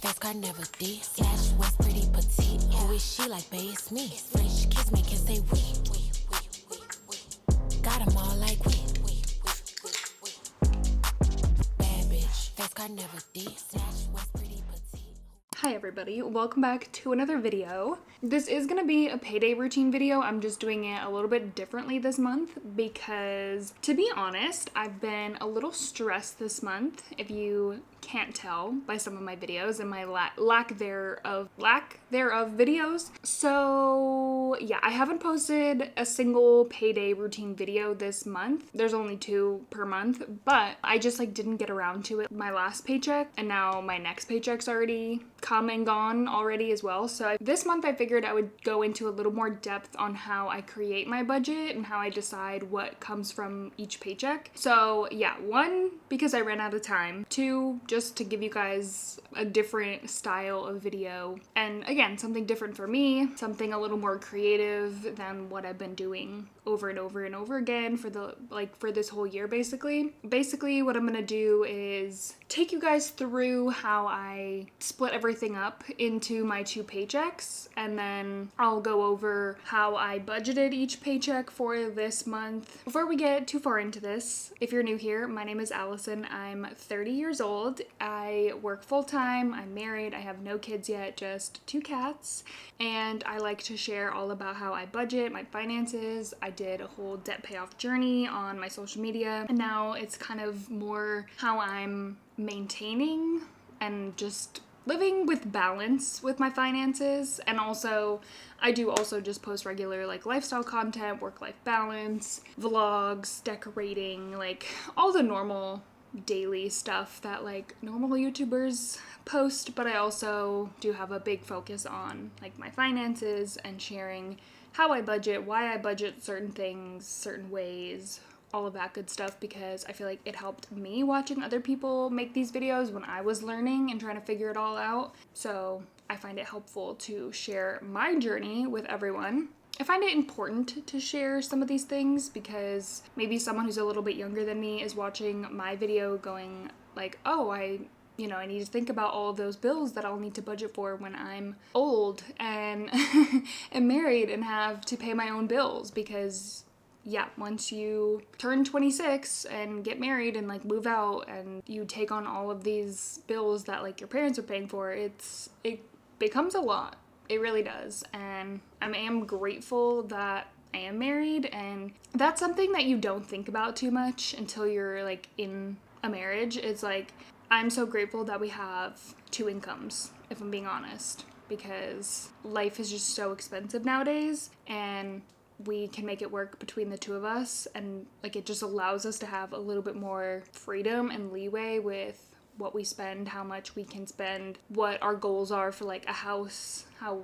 Face card never did. Slash was pretty petite. Who is she like, babe? It's me. French kiss make him say we. Got 'em all like we. Bad bitch. Face card never did. Slash was pretty petite. Hi everybody, welcome back to another video. This is gonna be a payday routine video. I'm just doing it a little bit differently this month because, to be honest, I've been a little stressed this month, if you can't tell by some of my videos and my lack thereof videos. So yeah, I haven't posted a single payday routine video this month. There's only 2 per month, but I just didn't get around to it. My last paycheck and now my next paycheck's already come and gone already as well. So this month I figured I would go into a little more depth on how I create my budget and how I decide what comes from each paycheck. So yeah, 1, because I ran out of time. 2, just to give you guys a different style of video. And again, something different for me, something a little more creative than what I've been doing over and over and over again for this whole year basically. Basically what I'm gonna do is take you guys through how I split everything up into my 2 paychecks, and then I'll go over how I budgeted each paycheck for this month. Before we get too far into this, if you're new here, my name is Allison. I'm 30 years old. I work full-time. I'm married. I have no kids yet, just 2 cats. And I like to share all about how I budget, my finances. I did a whole debt payoff journey on my social media, and now it's kind of more how I'm maintaining and just living with balance with my finances. And also I do also just post regular lifestyle content, work-life balance, vlogs, decorating, all the normal daily stuff that normal YouTubers post. But I also do have a big focus on my finances and sharing how I budget, why I budget certain things, certain ways, all of that good stuff, because I feel like it helped me watching other people make these videos when I was learning and trying to figure it all out. So I find it helpful to share my journey with everyone. I find it important to share some of these things because maybe someone who's a little bit younger than me is watching my video going oh, I need to think about all of those bills that I'll need to budget for when I'm old and am married and have to pay my own bills. Because yeah, once you turn 26 and get married and move out and you take on all of these bills that your parents are paying for, it becomes a lot. It really does. And I am grateful that I am married, and that's something that you don't think about too much until you're in a marriage. It's I'm so grateful that we have 2 incomes, if I'm being honest, because life is just so expensive nowadays, and we can make it work between the 2 of us, and it just allows us to have a little bit more freedom and leeway with what we spend, how much we can spend, what our goals are for a house, how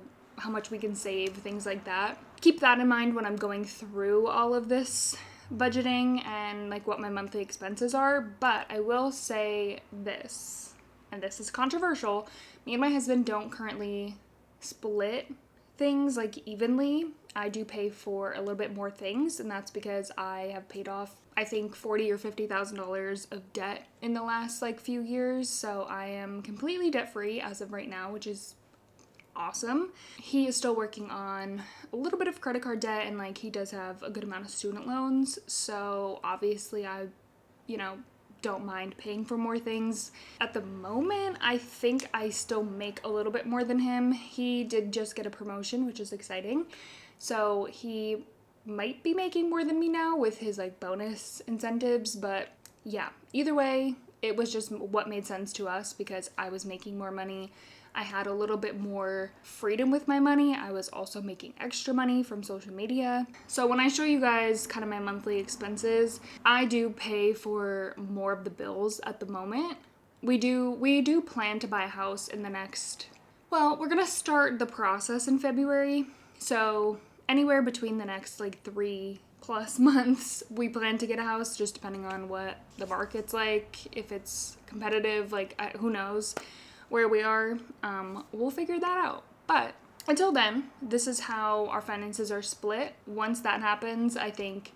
much we can save, things like that. Keep that in mind when I'm going through all of this budgeting and what my monthly expenses are. But I will say this, and this is controversial, me and my husband don't currently split things evenly. I do pay for a little bit more things, and that's because I have paid off I think $40,000 or $50,000 of debt in the last few years. So I am completely debt free as of right now, which is awesome. He is still working on a little bit of credit card debt, and he does have a good amount of student loans. So obviously I don't mind paying for more things. At the moment, I think I still make a little bit more than him. He did just get a promotion, which is exciting. So he might be making more than me now with his bonus incentives. But yeah, either way, it was just what made sense to us because I was making more money. I had a little bit more freedom with my money. I was also making extra money from social media. So when I show you guys kind of my monthly expenses, I do pay for more of the bills at the moment. We do plan to buy a house in the next, well, we're gonna start the process in February. So anywhere between the next 3+ months, we plan to get a house, just depending on what the market's if it's competitive, who knows where we are. We'll figure that out. But until then, this is how our finances are split. Once that happens, I think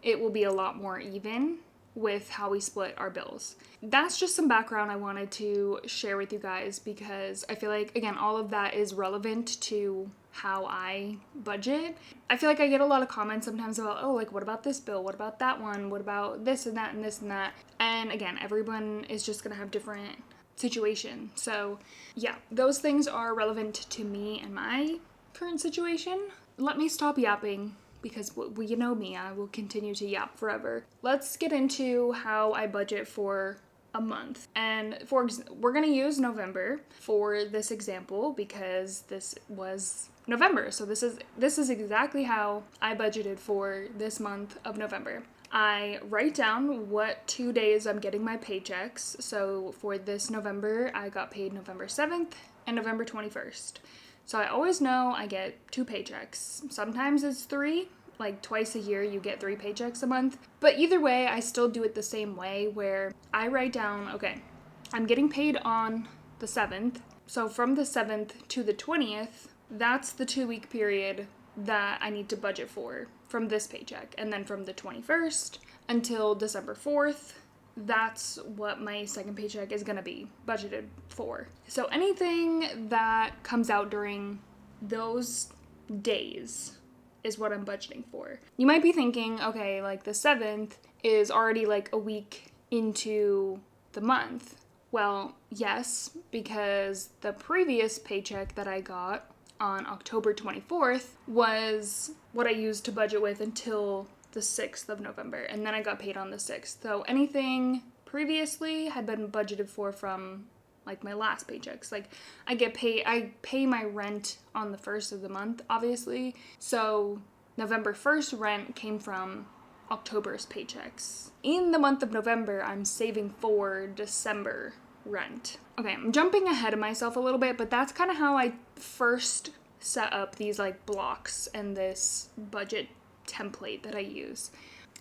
it will be a lot more even. with how we split our bills. That's just some background I wanted to share with you guys because I feel like, again, all of that is relevant to how I budget. I feel like I get a lot of comments sometimes about, oh, like, what about this bill? What about that one? What about this and that and this and that? And again, everyone is just gonna have different situation. So yeah, those things are relevant to me and my current situation. Let me stop yapping because you know me, I will continue to yap forever. Let's get into how I budget for a month. And we're gonna use November for this example because this was November. So this is exactly how I budgeted for this month of November. I write down what 2 days I'm getting my paychecks. So for this November, I got paid November 7th and November 21st. So I always know I get 2 paychecks. Sometimes it's 3, like twice a year you get 3 paychecks a month. But either way, I still do it the same way where I write down, okay, I'm getting paid on the 7th. So from the 7th to the 20th, that's the 2-week period that I need to budget for from this paycheck. And then from the 21st until December 4th, that's what my second paycheck is going to be budgeted for. So anything that comes out during those days is what I'm budgeting for. You might be thinking, okay, like the 7th is already like a week into the month. Well, yes, because the previous paycheck that I got on October 24th was what I used to budget with until the 6th of November, and then I got paid on the 6th. So anything previously had been budgeted for from like my last paychecks. Like I pay my rent on the 1st of the month, obviously. So November 1st rent came from October's paychecks. In the month of November, I'm saving for December rent. Okay, I'm jumping ahead of myself a little bit, but that's kind of how I first set up these like blocks and this budget template that I use.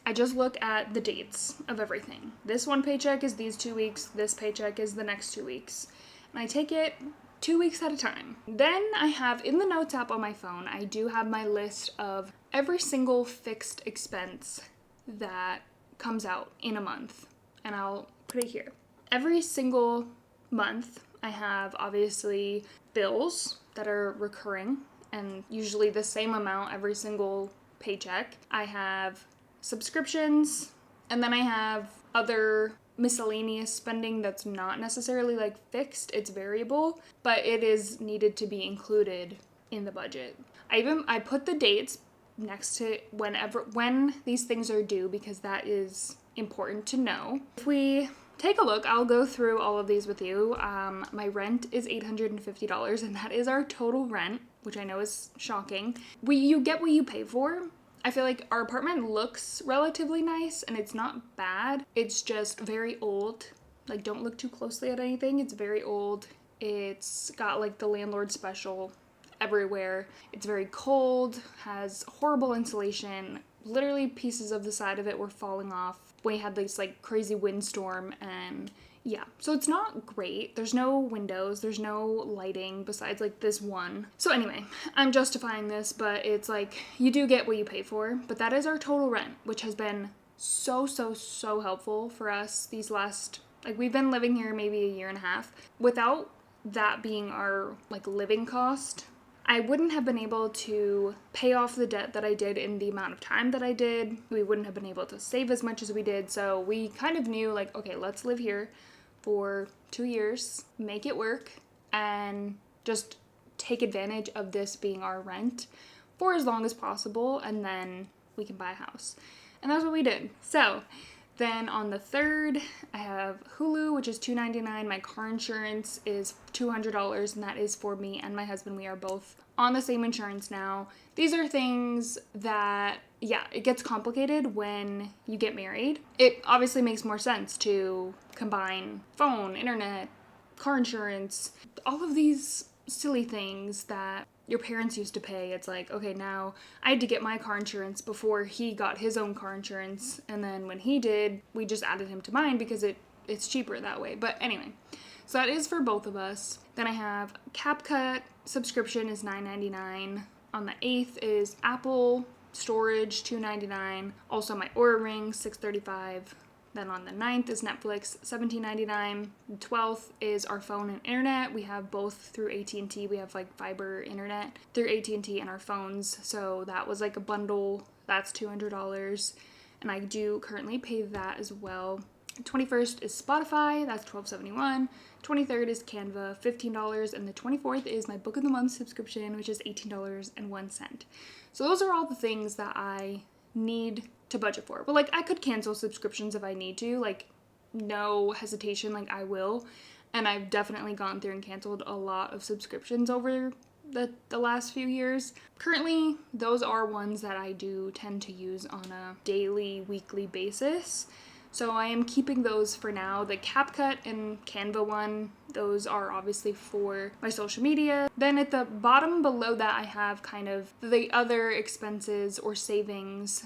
I just look at the dates of everything. This one paycheck is these 2 weeks, this paycheck is the next 2 weeks. And I take it 2 weeks at a time. Then I have in the notes app on my phone, I do have my list of every single fixed expense that comes out in a month. And I'll put it here. Every single month, I have obviously bills that are recurring and usually the same amount every single paycheck. I have subscriptions, and then I have other miscellaneous spending that's not necessarily like fixed, it's variable, but it is needed to be included in the budget. I put the dates next to when these things are due because that is important to know. If we take a look, I'll go through all of these with you. My rent is $850, and that is our total rent, which I know is shocking. You get what you pay for. I feel like our apartment looks relatively nice, and it's not bad. It's just very old. Like, don't look too closely at anything. It's very old. It's got, like, the landlord special everywhere. It's very cold, has horrible insulation. Literally, pieces of the side of it were falling off. We had this, like, crazy windstorm, and yeah, so it's not great. There's no windows, there's no lighting besides like this one. So anyway, I'm justifying this, but it's like you do get what you pay for. But that is our total rent, which has been so helpful for us these last, like we've been living here maybe a year and a half. Without that being our like living cost, I wouldn't have been able to pay off the debt that I did in the amount of time that I did. We wouldn't have been able to save as much as we did. So we kind of knew like, okay, let's live here for 2 years, make it work, and just take advantage of this being our rent for as long as possible, and then we can buy a house. And that's what we did. So then on the 3rd, I have Hulu, which is $299. My car insurance is $200, and that is for me and my husband. We are both on the same insurance now. These are things that, yeah, it gets complicated when you get married. It obviously makes more sense to combine phone, internet, car insurance, all of these silly things that your parents used to pay. It's like, okay, now I had to get my car insurance before he got his own car insurance, and then when he did, we just added him to mine because it's cheaper that way. But anyway, so that is for both of us. Then I have CapCut subscription is $9.99. On the 8th is Apple storage $2.99. Also my Oura Ring $6.35. Then on the 9th is Netflix, $17.99. The 12th is our phone and internet. We have both through AT&T. We have like fiber internet through AT&T and our phones. So that was like a bundle. That's $200. And I do currently pay that as well. 21st is Spotify. That's $12.71. 23rd is Canva, $15. And the 24th is my Book of the Month subscription, which is $18.01. So those are all the things that I need to budget for. But like I could cancel subscriptions if I need to, like no hesitation, like I will. And I've definitely gone through and canceled a lot of subscriptions over the last few years. Currently, those are ones that I do tend to use on a daily, weekly basis. So I am keeping those for now. The CapCut and Canva one, those are obviously for my social media. Then at the bottom below that, I have kind of the other expenses or savings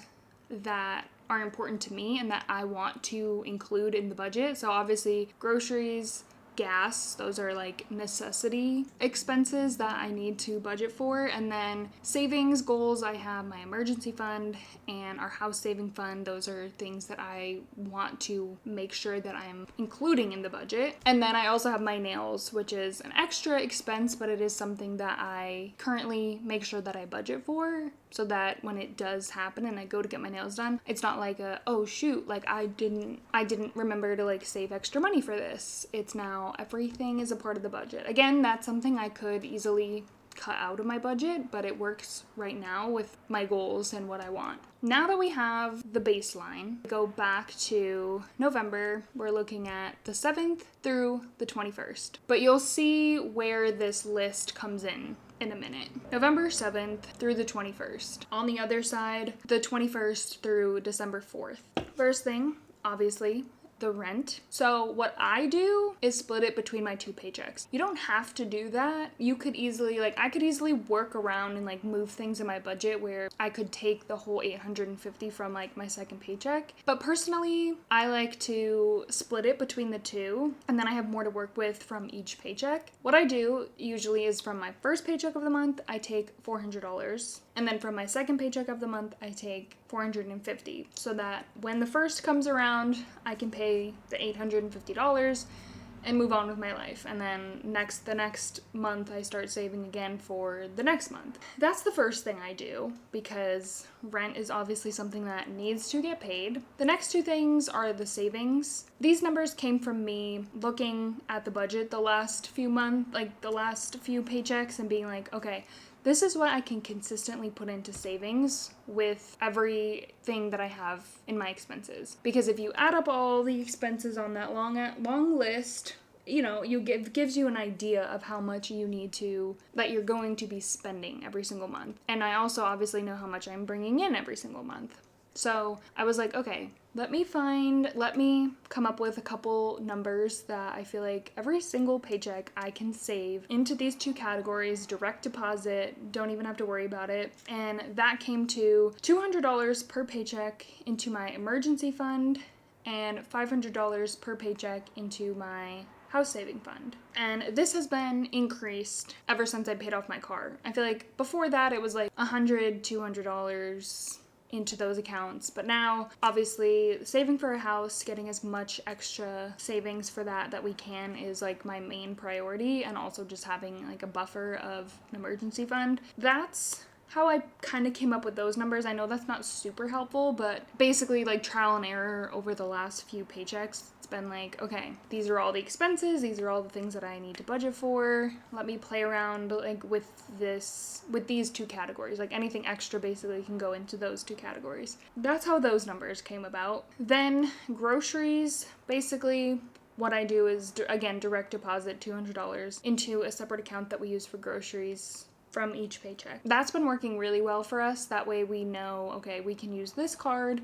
that are important to me and that I want to include in the budget. So obviously groceries, gas, those are like necessity expenses that I need to budget for. And then savings goals, I have my emergency fund and our house saving fund. Those are things that I want to make sure that I'm including in the budget. And then I also have my nails, which is an extra expense, but it is something that I currently make sure that I budget for, so that when it does happen and I go to get my nails done, it's not like oh shoot, like I didn't remember to like save extra money for this. It's now everything is a part of the budget. Again, that's something I could easily cut out of my budget, but it works right now with my goals and what I want. Now that we have the baseline, go back to November, we're looking at the 7th through the 21st. But you'll see where this list comes in a minute. November 7th through the 21st. On the other side, the 21st through December 4th. First thing, obviously, the rent. So what I do is split it between my two paychecks. You don't have to do that. You could easily, I could easily work around and move things in my budget where I could take the whole $850 from my second paycheck. But personally, I like to split it between the two, and then I have more to work with from each paycheck. What I do usually is from my first paycheck of the month, I take $400. And then from my second paycheck of the month, I take $450, so that when the first comes around, I can pay the $850 and move on with my life. And then the next month, I start saving again for the next month. That's the first thing I do, because rent is obviously something that needs to get paid. The next two things are the savings. These numbers came from me looking at the budget the last few months, the last few paychecks, and being like, okay, this is what I can consistently put into savings with everything that I have in my expenses. Because if you add up all the expenses on that long list, gives you an idea of how much that you're going to be spending every single month. And I also obviously know how much I'm bringing in every single month. So I was like, okay, let me come up with a couple numbers that I feel like every single paycheck I can save into these two categories, direct deposit, don't even have to worry about it. And that came to $200 per paycheck into my emergency fund and $500 per paycheck into my house saving fund. And this has been increased ever since I paid off my car. I feel like before that it was $100, $200 into those accounts, but now obviously saving for a house, getting as much extra savings for that we can is my main priority, and also just having a buffer of an emergency fund. That's how I kind of came up with those numbers. I know that's not super helpful, but basically trial and error over the last few paychecks. It's been okay, these are all the expenses, these are all the things that I need to budget for. Let me play around with these two categories. Anything extra basically can go into those two categories. That's how those numbers came about. Then groceries, basically what I do is, again, direct deposit $200 into a separate account that we use for groceries from each paycheck. That's been working really well for us. That way we know, okay, we can use this card.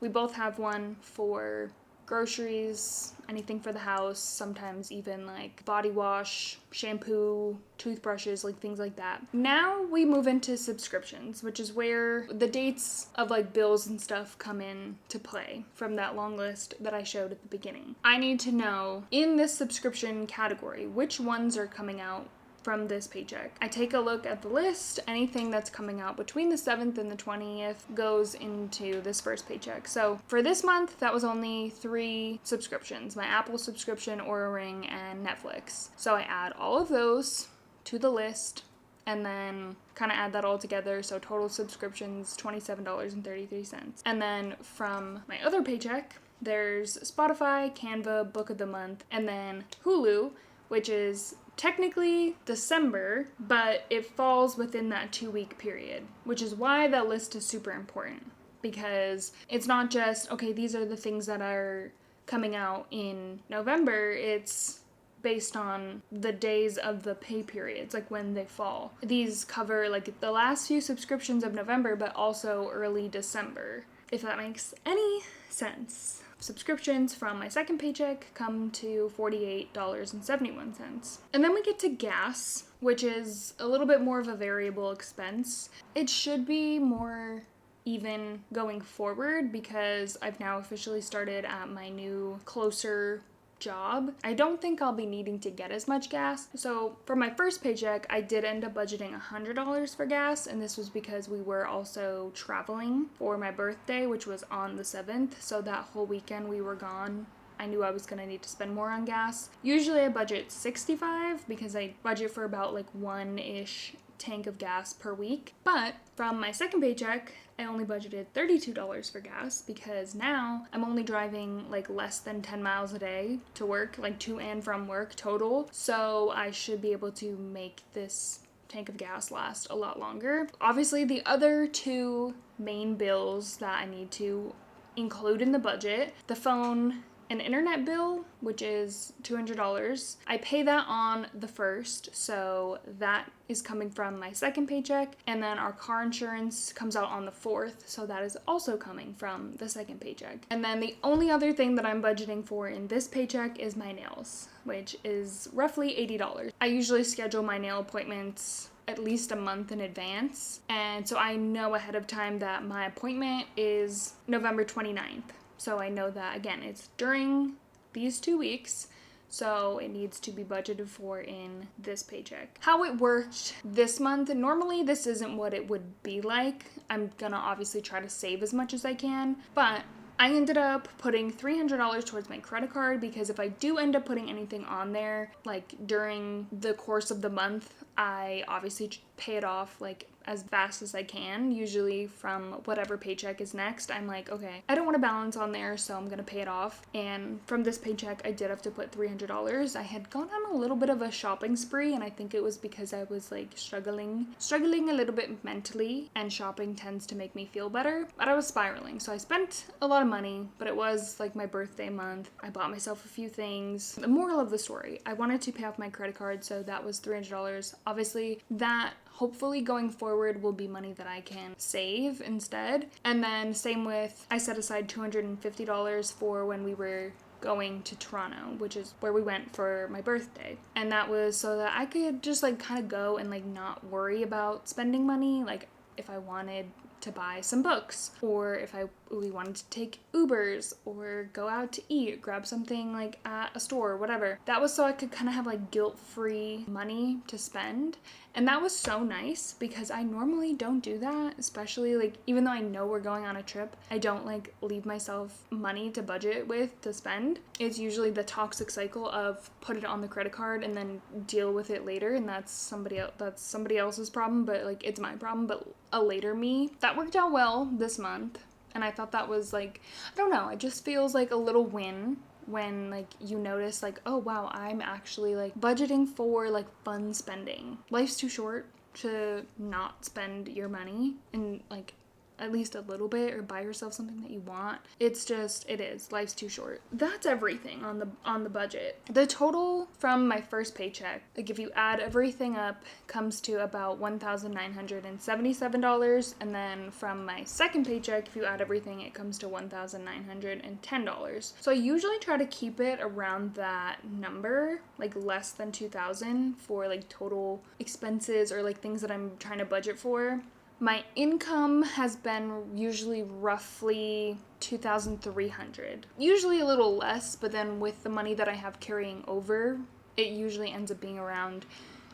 We both have one for groceries, anything for the house, sometimes even body wash, shampoo, toothbrushes, things like that. Now we move into subscriptions, which is where the dates of bills and stuff come in to play from that long list that I showed at the beginning. I need to know in this subscription category which ones are coming out from this paycheck. I take a look at the list. Anything that's coming out between the 7th and the 20th goes into this first paycheck. So for this month, that was only 3 subscriptions, my Apple subscription, Oura Ring, and Netflix. So I add all of those to the list and then kind of add that all together. So total subscriptions, $27.33. And then from my other paycheck, there's Spotify, Canva, Book of the Month, and then Hulu, which is technically December, but it falls within that 2-week period, which is why that list is super important, because it's not just, okay, these are the things that are coming out in November. It's based on the days of the pay periods, like when they fall. These cover like the last few subscriptions of November, but also early December, if that makes any sense. Subscriptions from my second paycheck come to $48.71. And then we get to gas, which is a little bit more of a variable expense. It should be more even going forward because I've now officially started at my new closer job. I don't think I'll be needing to get as much gas. So for my first paycheck, I did end up budgeting $100 for gas, and this was because we were also traveling for my birthday, which was on the 7th. So that whole weekend we were gone. I knew I was going to need to spend more on gas. Usually I budget $65 because I budget for about like 1-ish tank of gas per week. But from my second paycheck, I only budgeted $32 for gas because now I'm only driving like less than 10 miles a day to work, like to and from work total. So I should be able to make this tank of gas last a lot longer. Obviously, the other 2 main bills that I need to include in the budget, the phone and internet bill, which is $200. I pay that on the 1st, so that is coming from my second paycheck. And then our car insurance comes out on the 4th, so that is also coming from the second paycheck. And then the only other thing that I'm budgeting for in this paycheck is my nails, which is roughly $80. I usually schedule my nail appointments at least a month in advance, and so I know ahead of time that my appointment is November 29th. So I know that, again, it's during these 2 weeks, so it needs to be budgeted for in this paycheck. How it worked this month, normally this isn't what it would be like. I'm gonna obviously try to save as much as I can, but I ended up putting $300 towards my credit card because if I do end up putting anything on there, like during the course of the month, I obviously pay it off like as fast as I can, usually from whatever paycheck is next. I'm like, okay, I don't want to balance on there, so I'm gonna pay it off. And from this paycheck, I did have to put $300. I had gone on a little bit of a shopping spree, and I think it was because I was like struggling a little bit mentally, and shopping tends to make me feel better, but I was spiraling. So I spent a lot of money, but it was like my birthday month. I bought myself a few things. The moral of the story, I wanted to pay off my credit card, so that was $300. Obviously, that hopefully going forward will be money that I can save instead. And then same with, I set aside $250 for when we were going to Toronto, which is where we went for my birthday. And that was so that I could just like kind of go and like not worry about spending money. Like if I wanted to buy some books, or if we wanted to take Ubers or go out to eat, grab something like at a store or whatever. That was so I could kind of have like guilt-free money to spend. And that was so nice because I normally don't do that, especially like even though I know we're going on a trip, I don't like leave myself money to budget with to spend. It's usually the toxic cycle of put it on the credit card and then deal with it later, and that's somebody else's problem, but like it's my problem, but a later me. That worked out well this month, and I thought that was like, I don't know, it just feels like a little win when like you notice like, oh wow, I'm actually like budgeting for like fun spending. Life's too short to not spend your money and like at least a little bit, or buy yourself something that you want. It's just, it is. Life's too short. That's everything on the budget. The total from my first paycheck, like if you add everything up, comes to about $1,977, and then from my second paycheck, if you add everything, it comes to $1,910. So I usually try to keep it around that number, like less than $2,000 for like total expenses or like things that I'm trying to budget for. My income has been usually roughly $2,300. Usually a little less, but then with the money that I have carrying over, it usually ends up being around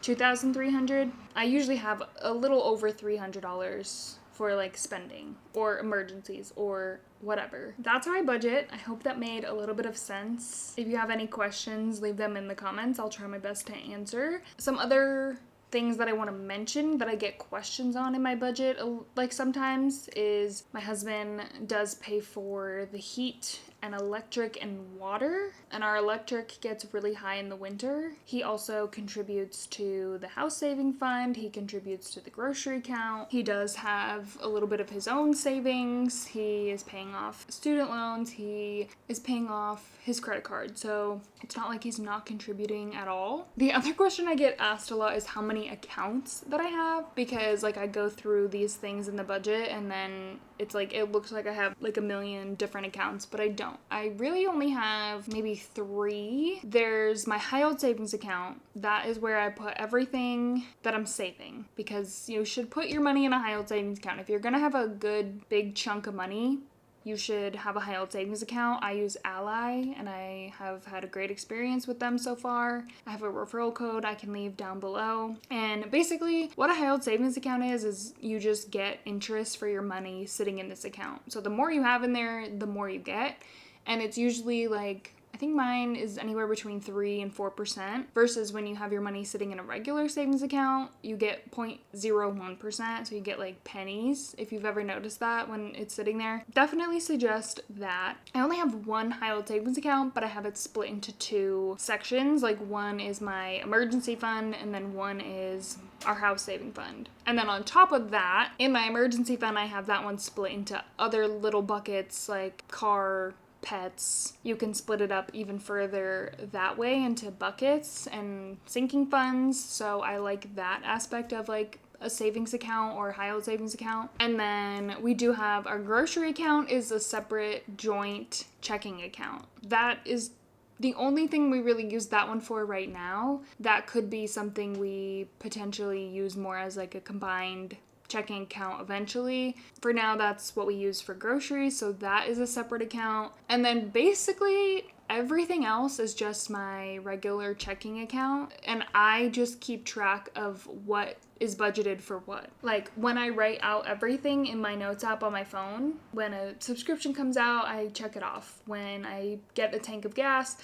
$2,300. I usually have a little over $300 for like spending or emergencies or whatever. That's how I budget. I hope that made a little bit of sense. If you have any questions, leave them in the comments. I'll try my best to answer. Some other things that I want to mention that I get questions on in my budget, like sometimes, is my husband does pay for the heat and electric and water, and our electric gets really high in the winter. He also contributes to the house saving fund. He contributes to the grocery account. He does have a little bit of his own savings. He is paying off student loans. He is paying off his credit card. So it's not like he's not contributing at all. The other question I get asked a lot is how many accounts that I have, because like I go through these things in the budget and then it's like it looks like I have like a million different accounts, but I don't. I really only have maybe 3. There's my high yield savings account. That is where I put everything that I'm saving, because you should put your money in a high yield savings account. If you're gonna have a good big chunk of money, you should have a high yield savings account. I use Ally and I have had a great experience with them so far. I have a referral code I can leave down below. And basically what a high yield savings account is you just get interest for your money sitting in this account. So the more you have in there, the more you get. And it's usually like, I think mine is anywhere between 3 and 4%, versus when you have your money sitting in a regular savings account, you get 0.01%, so you get like pennies, if you've ever noticed that when it's sitting there. Definitely suggest that. I only have one high yield savings account, but I have it split into 2 sections. Like one is my emergency fund, and then one is our house saving fund. And then on top of that, in my emergency fund, I have that one split into other little buckets like car, pets. You can split it up even further that way into buckets and sinking funds. So I like that aspect of like a savings account or high yield savings account. And then we do have our grocery account is a separate joint checking account. That is the only thing we really use that one for right now. That could be something we potentially use more as like a combined checking account eventually. For now, that's what we use for groceries, so that is a separate account. And then basically everything else is just my regular checking account, and I just keep track of what is budgeted for what. Like when I write out everything in my notes app on my phone, when a subscription comes out, I check it off. When I get a tank of gas,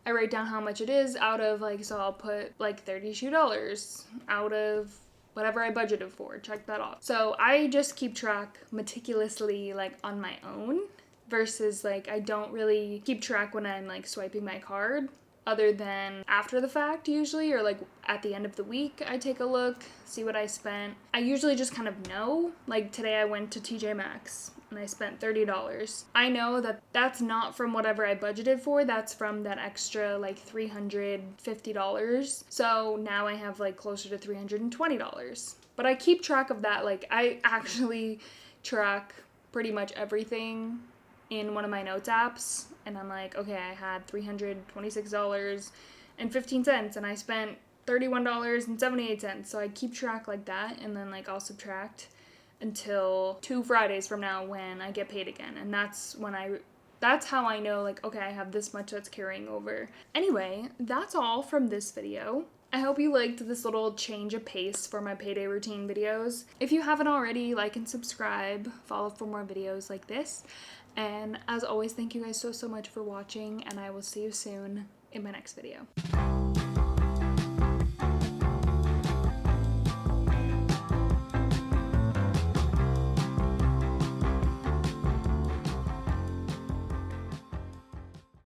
I write down how much it is out of like, so I'll put like $32 out of whatever I budgeted for, check that off. So I just keep track meticulously like on my own, versus like I don't really keep track when I'm like swiping my card, other than after the fact usually, or like at the end of the week I take a look, see what I spent. I usually just kind of know, like today I went to TJ Maxx and I spent $30. I know that that's not from whatever I budgeted for, that's from that extra like $350. So now I have like closer to $320. But I keep track of that. Like I actually track pretty much everything in one of my notes apps, and I'm like, okay, I had $326.15 and I spent $31.78. So I keep track like that, and then like I'll subtract until 2 Fridays from now when I get paid again. And that's how I know like, okay, I have this much that's carrying over. Anyway, that's all from this video. I hope you liked this little change of pace for my payday routine videos. If you haven't already, like and subscribe, follow for more videos like this. And as always, thank you guys so much for watching, and I will see you soon in my next video.